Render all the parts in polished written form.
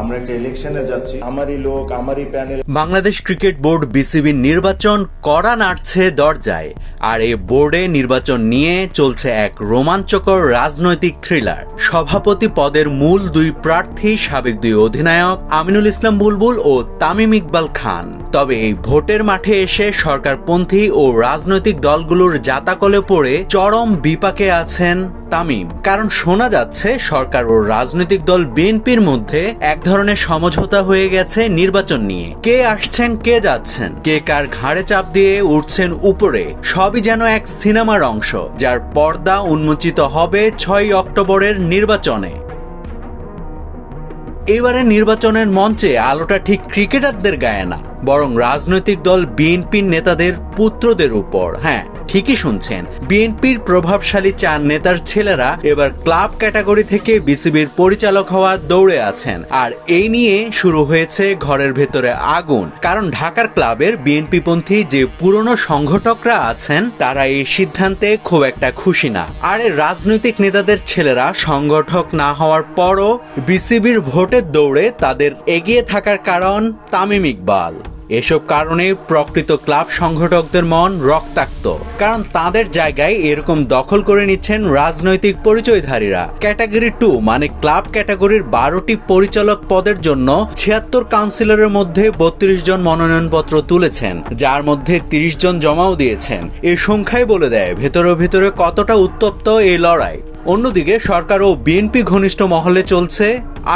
আমরা একটা ইলেকশনে যাচ্ছি, আমারই লোক আমারই panel. Bangladesh cricket board BCB নির্বাচন কড়া নাড়ছে দরজায়, আর এই বোর্ডে নির্বাচন নিয়ে চলছে এক রোমাঞ্চকর রাজনৈতিক থ্রিলার। সভাপতি পদের মূল দুই প্রার্থী সাবেক দুই অধিনায়ক আমিনুল ইসলাম বুলবুল ও তামিম ইকবাল খান। তবে এই ভোটের মাঠে এসে সরকারপন্থী ও রাজনৈতিক দলগুলোর জাতাকলে পড়ে চরম বিপাকে আছেন তামিম। কারণ শোনা যাচ্ছে সরকার ও রাজনৈতিক দল বিএনপির মধ্যে এক ধরনের সমঝোতা হয়ে গেছে নির্বাচন নিয়ে। কে আসছেন কে যাচ্ছেন, কে কার ঘাড়ে চাপ দিয়ে উঠছেন উপরে, সবই যেন এক সিনেমার অংশ, যার পর্দা উন্মোচিত হবে 6 অক্টোবরের নির্বাচনে। এবারে নির্বাচনের মঞ্চে আলোটা ঠিক ক্রিকেটারদের গায়ে না, বরং রাজনৈতিক দল বিএনপির নেতাদের পুত্রদের উপর। হ্যাঁ, ঠিকই শুনছেন, বিএনপির প্রভাবশালী 4 নেতার ছেলেরা এবার ক্লাব ক্যাটাগরি থেকে বিসিবির পরিচালক হওয়ার দৌড়ে আছেন। আর এই নিয়ে শুরু হয়েছে ঘরের ভেতরে আগুন। কারণ ঢাকার ক্লাবের বিএনপিপন্থী যে পুরনো সংগঠকরা আছেন তারা এই সিদ্ধান্তে খুব একটা খুশি না। আর রাজনৈতিক নেতাদের ছেলেরা সংগঠক না হওয়ার পরও বিসিবির ভোটের দৌড়ে তাদের এগিয়ে থাকার কারণ তামিম ইকবাল। এসব কারণে প্রকৃত ক্লাব সংগঠকদের মন রক্তাক্ত, কারণ তাদের জায়গায় এরকম দখল করে নিচ্ছেন রাজনৈতিক পরিচয়ধারীরা। ক্যাটাগরি 2 মানে ক্লাব ক্যাটাগরির 12টি পরিচালক পদের জন্য 76 কাউন্সিলরের মধ্যে 32 জন মনোনয়নপত্র তুলেছেন, যার মধ্যে 30 জন জমাও দিয়েছেন। এই সংখ্যাই বলে দেয় ভেতরে ভেতরে কতটা উত্তপ্ত এই লড়াই। অন্যদিকে সরকার ও বিএনপি ঘনিষ্ঠ মহলে চলছে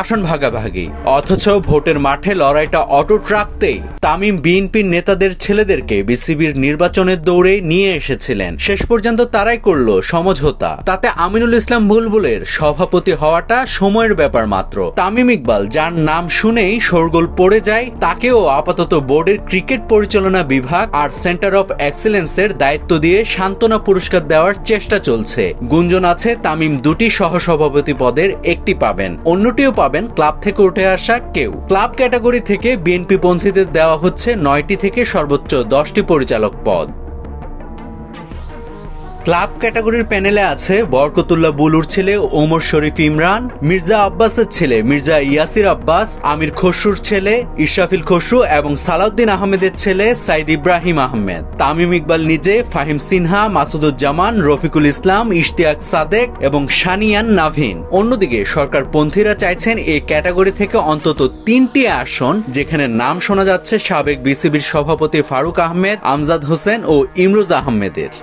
আসন ভাগাভাগি, অথচ ভোটের মাঠে লড়াইটা অটুট রাখতেই তামিম বিএনপির নেতাদের ছেলেদেরকে বিসিবির নির্বাচনের দৌড়ে নিয়ে এসেছিলেন। শেষ পর্যন্ত তারাই করলো সমঝোতা। তাতে আমিনুল ইসলাম বুলবুলের সভাপতি হওয়াটা সময়ের ব্যাপার মাত্র। তামিম ইকবাল, যার নাম শুনেই শোরগোল পড়ে যায়, তাকেও আপাতত বোর্ডের ক্রিকেট পরিচালনা বিভাগ আর সেন্টার অফ এক্সেলেন্সের দায়িত্ব দিয়ে সান্ত্বনা পুরস্কার দেওয়ার চেষ্টা চলছে। গুঞ্জন আছে তামিম 2টি সহসভাপতি পদের একটি পাবেন, অন্যটিও পাবেন ক্লাব থেকে উঠে আসা কেউ। ক্লাব ক্যাটাগরি থেকে বিএনপি পন্থীদের দেওয়া হচ্ছে 9টি থেকে সর্বোচ্চ 10টি পরিচালক পদ। ক্লাব ক্যাটাগরির প্যানেলে আছে বরকতুল্লাহ বুলুর ছেলে ওমর শরীফ ইমরান, মির্জা আব্বাসের ছেলে মির্জা ইয়াসির আব্বাস, আমির খসরুর ছেলে ইশরাফিল খসরু এবং সালাউদ্দিন আহমেদের ছেলে সাইদ ইব্রাহিম আহমেদ। তামিম ইকবাল নিজে, ফাহিম সিনহা, মাসুদুজ্জামান, রফিকুল ইসলাম, ইশতিয়াক সাদেক এবং শানিয়ান নাভিন। অন্যদিকে সরকারপন্থীরা চাইছেন এই ক্যাটাগরি থেকে অন্তত 3টি আসন, যেখানে নাম শোনা যাচ্ছে সাবেক বিসিবির সভাপতি ফারুক আহমেদ, আমজাদ হোসেন ও ইমরুজ আহমেদের।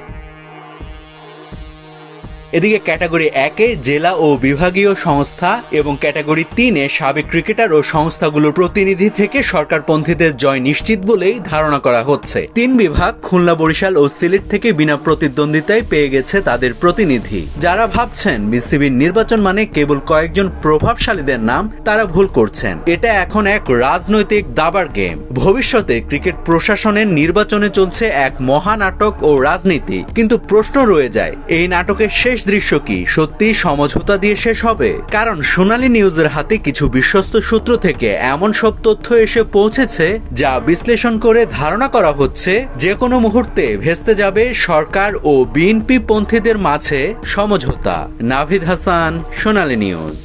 এদিকে ক্যাটাগরি 1-এ জেলা ও বিভাগীয় সংস্থা এবং ক্যাটাগরি 3-এ সাবেক ক্রিকেটার ও সংস্থাগুলোর প্রতিনিধি থেকে সরকারপন্থীদের জয় নিশ্চিত বলেই ধারণা করা হচ্ছে। 3 বিভাগ খুলনা, বরিশাল ও সিলেট থেকে বিনা প্রতিদ্বন্দ্বিতায় পেয়ে গেছে তাদের প্রতিনিধি। যারা ভাবছেন বিসিবির নির্বাচন মানে কেবল কয়েকজন প্রভাবশালীদের নাম, তারা ভুল করছেন। এটা এখন এক রাজনৈতিক দাবার গেম। ভবিষ্যতে ক্রিকেট প্রশাসনের নির্বাচনে চলছে এক মহানাটক ও রাজনীতি। কিন্তু প্রশ্ন রয়ে যায়, এই নাটকের শেষ দৃশ্য কি সত্যি সমঝোতা দিয়ে শেষ হবে? কারণ সোনালী নিউজের হাতে কিছু বিশ্বস্ত সূত্র থেকে এমন সব তথ্য এসে পৌঁছেছে যা বিশ্লেষণ করে ধারণা করা হচ্ছে যে কোনো মুহূর্তে ভেস্তে যাবে সরকার ও বিএনপি পন্থীদের মাঝে সমঝোতা। নাভিদ হাসান, সোনালী নিউজ।